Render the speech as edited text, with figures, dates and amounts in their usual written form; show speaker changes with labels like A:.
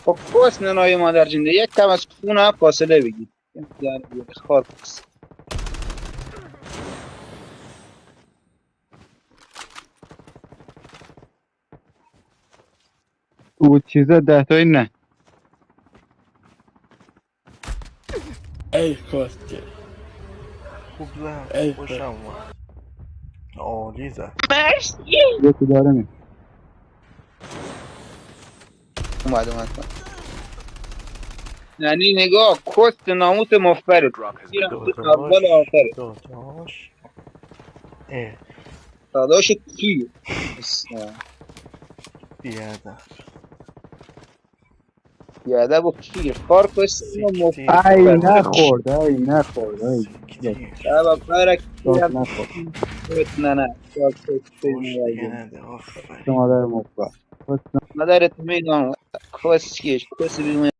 A: خب کس ننای مادر جنده یک کم از خونه فاصله بگید یعنی خار کس
B: او چیزا 10 تایی نه
C: ای کاسکه
D: خوب زد
C: ای
D: خوشم اومد عالی زد
A: مرسی
B: یکی داره می
A: اومد یعنی نگاه کست ناموس مفبره
E: Drop has been
A: گیرم تو
E: delivered.
A: اول
D: داداش
A: آخره
D: داداش اه
A: داداش کی اسم.
D: بیادم
A: بیادب و کی خار کست
D: سیکتیر
B: ای
A: مفبره
D: بابا
B: نخورد ای نخورد ای
D: سیکتیر
A: بابا فرق
B: داست
A: کیم
B: نخورد
A: نه شاید کست
D: فوش دیگه
A: نوازی
D: نده آفرین
B: شما در مفبر
A: مادرت میدونم کس کیش کس بیمه